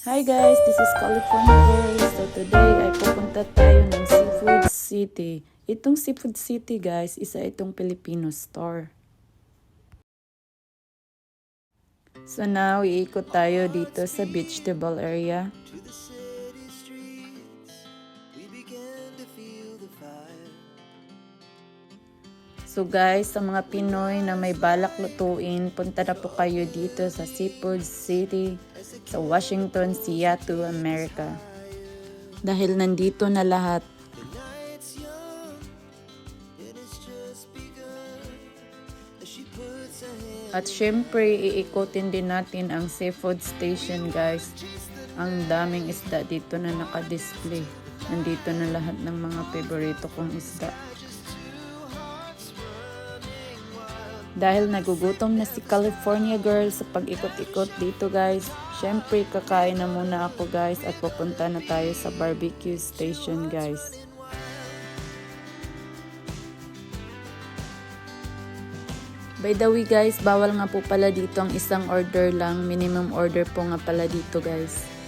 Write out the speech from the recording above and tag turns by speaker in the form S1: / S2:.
S1: Hi guys, this is California Girls. So today ay pupunta tayo ng Seafood City. Itong Seafood City guys, isa itong Filipino store. So now, iikot tayo dito sa vegetable area. So guys, sa mga Pinoy na may balak lutuin, punta na po kayo dito sa Seafood City sa Washington, Seattle, America. Dahil nandito na lahat. At syempre, iikotin din natin ang seafood station guys. Ang daming isda dito na naka-display. Nandito na lahat ng mga favorito kong isda. Dahil nagugutom na si California Girl sa pag-ikot-ikot dito guys, syempre kakain na muna ako guys at pupunta na tayo sa barbecue station guys. By the way guys, bawal nga po pala dito ang isang order lang, minimum order po nga pala dito guys.